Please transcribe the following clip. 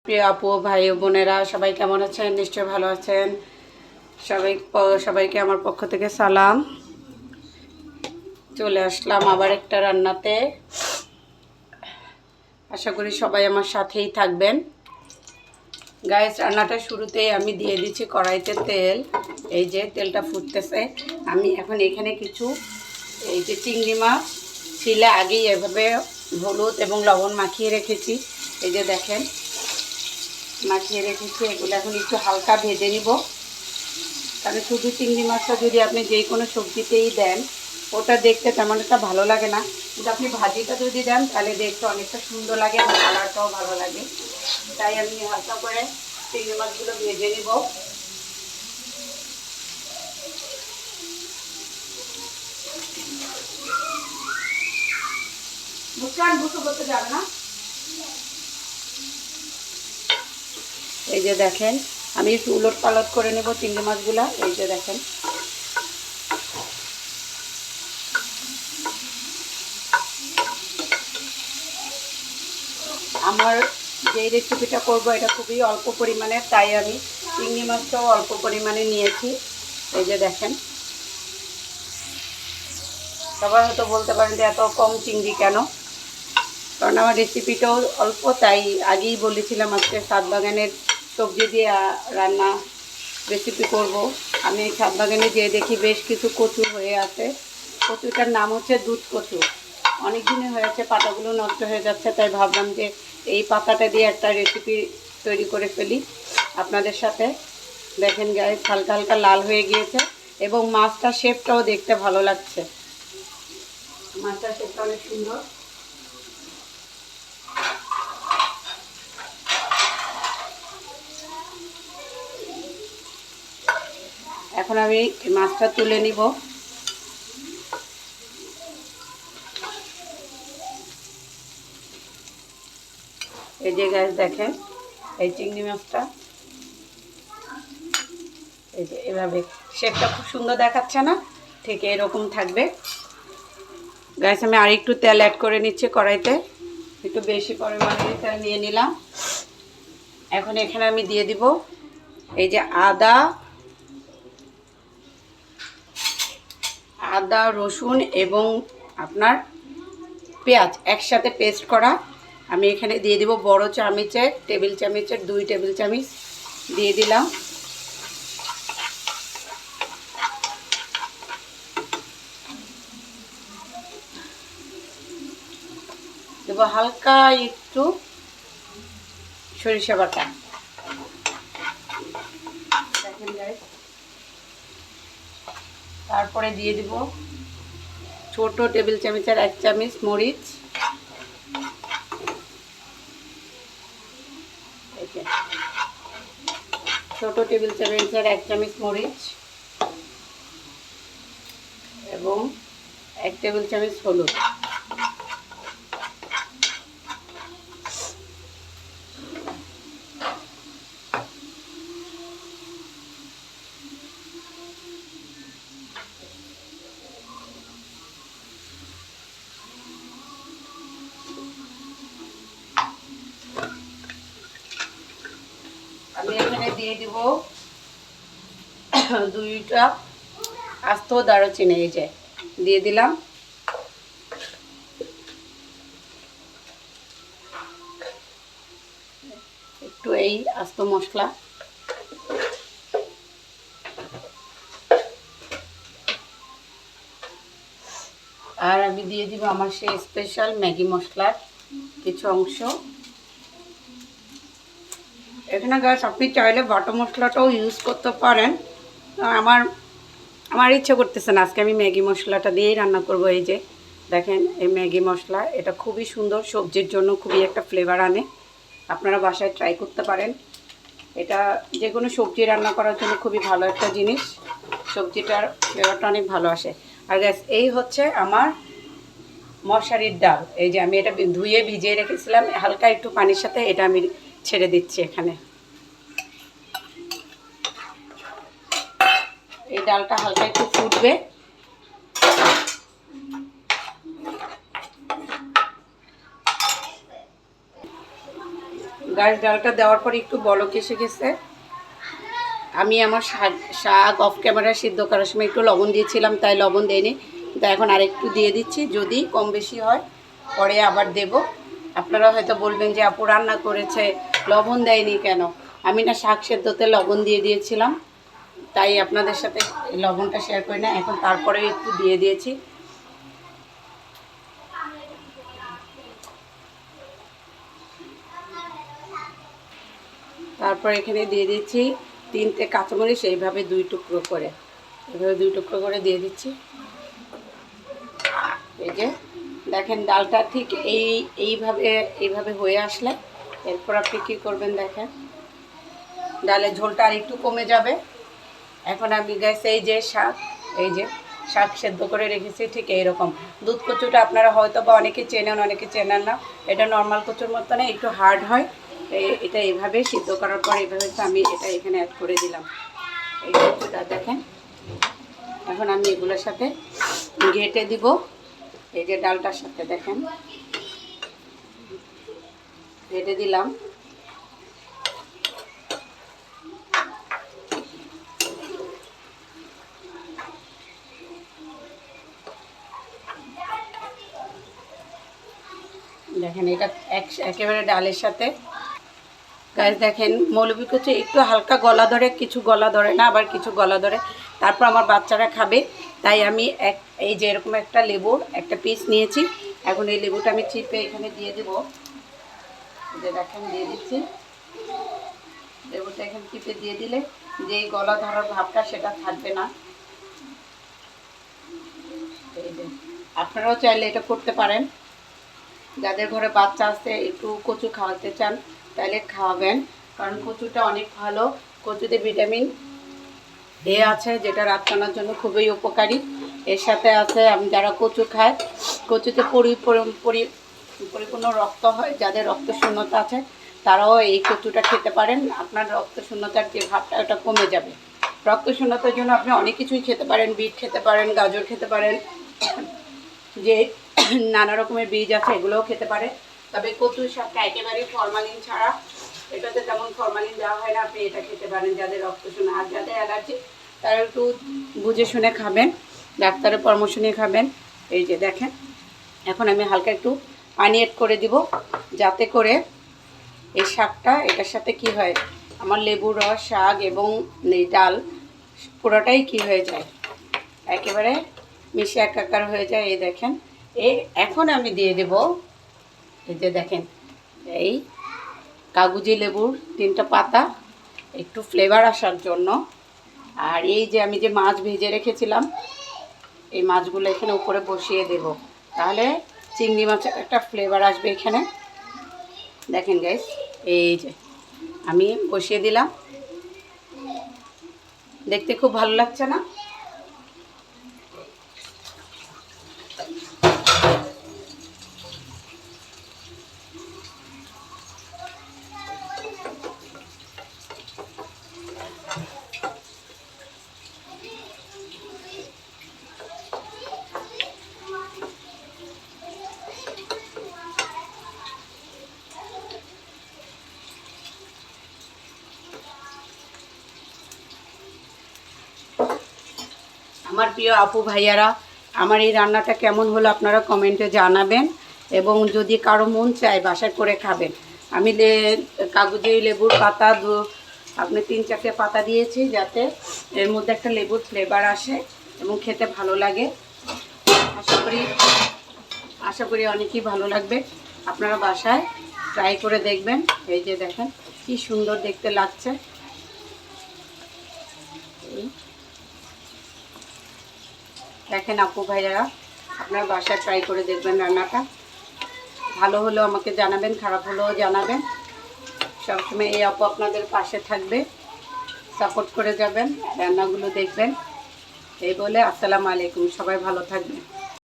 প্রিয় আপু ভাই ও বোনেরা সবাই কেমন আছেন? নিশ্চয়ই ভালো আছেন। সবাইকে আমার পক্ষ থেকে সালাম। চলে আসলাম আবার একটা রান্নাতে। আশা করি সবাই আমার সাথেই থাকবেন। গাইস, রান্নাটা শুরুতেই আমি দিয়ে দিচ্ছি কড়াইতে তেল। এই যে তেলটা ফুটতেছে, আমি এখন এখানে কিছু এই যে চিংড়ি মাছ ছিলে আগেই এভাবে হলুদ এবং লবণ মাখিয়ে রেখেছি। এই যে দেখেন মাখিয়ে রেখেছি, এগুলো এখন একটু হালকা ভেজে নিব। কারণ শুধু চিংড়ি মাছটা যদি আপনি যে কোনো সবজিতেই দেন, ওটা দেখতে তেমন একটা ভালো লাগে না, কিন্তু আপনি ভাজিটা যদি দেন তাহলে দেখতে অনেকটা সুন্দর লাগে এবং কালারটাও ভালো লাগে। তাই আমি হালকা করে চিংড়ি মাছগুলো ভেজে নিব। বুঝতে করতে যাবে না। এই যে দেখেন আমি একটু উলট পালট করে নেব চিংড়ি মাছগুলা। এই যে দেখেন আমার যে রেসিপিটা করব এটা খুবই অল্প পরিমাণে, তাই আমি চিংড়ি মাছটাও অল্প পরিমাণে নিয়েছি। এই যে দেখেন, সবাই হয়তো বলতে পারেন যে এত কম চিংড়ি কেন, কারণ আমার রেসিপিটাও অল্প, তাই আগেই বলেছিলাম আজকে ছাদ বাগানের সবজি দিয়ে রান্না রেসিপি করব। আমি এই ছাদ বাগানে যেয়ে দেখি বেশ কিছু কচু হয়ে আছে। কচুটার নাম হচ্ছে দুধ কচু। অনেক দিনে হয়েছে, পাতাগুলো নষ্ট হয়ে যাচ্ছে, তাই ভাবলাম যে এই পাতাটা দিয়ে একটা রেসিপি তৈরি করে ফেলি আপনাদের সাথে। দেখেন গায়ে হালকা হালকা লাল হয়ে গিয়েছে এবং মাছটার শেপটাও দেখতে ভালো লাগছে। মাছটার শেপটা অনেক সুন্দর। এখন আমি মাছটা তুলে নিব। এই যে গাছ দেখেন, এই চিংড়ি মাছটা এই যে এভাবে শেপটা খুব সুন্দর দেখাচ্ছে না? ঠিক এরকম থাকবে। গাছ আমি আর একটু তেল অ্যাড করে নিচ্ছি কড়াইতে, একটু বেশি পরিমাণে তেল নিয়ে নিলাম। এখন এখানে আমি দিয়ে দিব এই যে আদা রসুন এবং আপনার পেঁয়াজ একসাথে পেস্ট করা। আমি এখানে দিয়ে দিব বড় চামচের টেবিল চামচের 2 টেবিল চামচ দিয়ে দিলাম। দেব হালকা একটু সরিষা বাটা। দেখেন গাইস, তারপরে দিয়ে দিব ছোট টেবিল চামচের 1 চামচ মরিচ। ছোট টেবিল চামচের 1 চামচ মরিচ এবং 1 টেবিল চামচ হলুদ। আমি এখানে দিয়ে দিব 2টা আস্ত দারুচিনি। এই যে দিয়ে দিলাম। একটু এই আস্ত মশলা। আর আমি দিয়ে দিব আমার সেই স্পেশাল ম্যাগি মশলার কিছু অংশ। এখানে গাছ আপনি চাইলে বাটা মশলাটাও ইউজ করতে পারেন। আমার ইচ্ছে করতেছে না, আজকে আমি ম্যাগি মশলাটা দিয়েই রান্না করব। এই যে দেখেন এই ম্যাগি মশলা, এটা খুবই সুন্দর, সবজির জন্য খুবই একটা ফ্লেভার আনে। আপনারা বাসায় ট্রাই করতে পারেন। এটা যে কোনো সবজি রান্না করার জন্য খুবই ভালো একটা জিনিস, সবজিটার ফ্লেভারটা অনেক ভালো আসে। আর গ্যাস এই হচ্ছে আমার মশারির ডাল। এই যে আমি এটা ধুয়ে ভিজিয়ে রেখেছিলাম হালকা একটু পানির সাথে, এটা আমি ছেড়ে দিচ্ছি এখানে। এই ডালটা হালকা একটু ফুটবে। গাছ ডালটা দেওয়ার পরে একটু বলক এসে গেছে। আমি আমার শাক অফ ক্যামেরায় সিদ্ধ করার সময় একটু লবণ দিয়েছিলাম, তাই লবণ দেয়নি, তো এখন আরেকটু দিয়ে দিচ্ছি। যদি কম বেশি হয় পরে আবার দেব। আপনারা হয়তো বলবেন যে আপু রান্না করেছে লবণ দেয়নি কেন? আমি না শাক সেদ্ধতে লবণ দিয়ে দিয়েছিলাম, তাই আপনাদের সাথে লবণটা শেয়ার করি না। এখন তারপরে একটু দিয়ে দিয়েছি। তারপর এখানে দিয়ে দিচ্ছি 3টে কাঁচামরিচ, এইভাবে 2 টুকরো করে, এইভাবে 2 টুকরো করে দিয়ে দিচ্ছি। এই যে দেখেন ডালটা ঠিক এইভাবে হয়ে আসলে এরপর আপনি কী করবেন দেখেন, ডালের ঝোলটা আর একটু কমে যাবে। এখন আমি গ্যাসে এই যে শাক সেদ্ধ করে রেখেছি ঠিক এইরকম। দুধ কচুটা আপনারা হয়তো বা অনেকে চেনেন, অনেকে চেনেন না। এটা নর্মাল কচুর মতো না, একটু হার্ড হয়। এটা এইভাবে সিদ্ধ করার পর এইভাবে আমি এটা এখানে অ্যাড করে দিলাম। এই কচুটা দেখেন। এখন আমি এগুলোর সাথে ঘেঁটে দিব। এই যে ডালটার সাথে দেখেন ঘেঁটে দিলাম। দেখেন এটা একেবারে ডালের সাথে। গাছ দেখেন মৌলবি কচু একটু হালকা গলা ধরে, কিছু গলা ধরে না, আবার কিছু গলা ধরে। তারপর আমার বাচ্চারা খাবে, তাই আমি এই যে এরকম একটা লেবুর একটা পিস নিয়েছি। এখন এই লেবুটা আমি চিপে এখানে দিয়ে দেবো। যে দেখেন দিয়ে দিচ্ছি। লেবুটা এখানে চিপে দিয়ে দিলে যে গলা ধরার ভাবটা সেটা থাকবে না। এই যে আপনারাও চাইলে এটা করতে পারেন। যাদের ঘরে বাচ্চা আছে একটু কচু খাওয়াতে চান তাহলে খাওয়াবেন, কারণ কচুটা অনেক ভালো। কচুতে ভিটামিন এ আছে, যেটা রাতকানার জন্য খুবই উপকারী। এর সাথে আছে যারা কচু খায়, কচুতে পরিপূর্ণ রক্ত হয়। যাদের রক্ত শূন্যতা আছে তারাও এই কচুটা খেতে পারেন। আপনার রক্ত শূন্যতার যে ভাবটা ওটা কমে যাবে। রক্ত শূন্যতার জন্য আপনি অনেক কিছুই খেতে পারেন, বিট খেতে পারেন, গাজর খেতে পারেন, যে নানা রকমের বীজ আছে এগুলোও খেতে পারে। তবে কচুর শাকটা একেবারেই ফরমালিন ছাড়া, এটাতে তেমন ফরমালিন দেওয়া হয় না। আপনি এটা খেতে পারেন যাদের রক্ত শূন্য। আর যাদের অ্যালার্জি তারা একটু বুঝে শুনে খাবেন, ডাক্তারের পরামর্শ নিয়ে খাবেন। এই যে দেখেন এখন আমি হালকা একটু পানি অ্যাড করে দিব, যাতে করে এই শাকটা এটার সাথে কি হয়, আমার লেবুর রস, শাক এবং এই ডাল পুরোটাই কি হয়ে যায়, একেবারে মিশে একাকার হয়ে যায়। এই দেখেন এখন আমি দিয়ে দেব এই যে দেখেন এই কাগজি লেবুর 3টা পাতা, একটু ফ্লেভার আসার জন্য। আর এই যে আমি যে মাছ ভেজে রেখেছিলাম এই মাছগুলো এখানে উপরে বসিয়ে দেব, তাহলে চিংড়ি মাছের একটা ফ্লেভার আসবে এখানে। দেখেন গাইস এই যে আমি বসিয়ে দিলাম, দেখতে খুব ভালো লাগছে না? আমার প্রিয় আপু ভাইয়ারা, আমার এই রান্নাটা কেমন হলো আপনারা কমেন্টে জানাবেন। এবং যদি কারো মন চায় বাসায় করে খাবেন, আমি কাগজি লেবুর পাতা আপনি 3-4টে পাতা দিয়েছি, যাতে এর মধ্যে একটা লেবুর ফ্লেভার আসে এবং খেতে ভালো লাগে। আশা করি অনেকই ভালো লাগবে। আপনারা বাসায় ট্রাই করে দেখবেন। এই যে দেখেন কি সুন্দর দেখতে লাগছে। দেখেন আপু ভাইয়ারা, আপনার বাসায় ট্রাই করে দেখবেন রান্নাটা। ভালো হলেও আমাকে জানাবেন, খারাপ হলেও জানাবেন। সবসময় এই আপু আপনাদের পাশে থাকবে, সাপোর্ট করে যাবেন, রান্নাগুলো দেখবেন। এই বলে আসসালামু আলাইকুম, সবাই ভালো থাকবেন।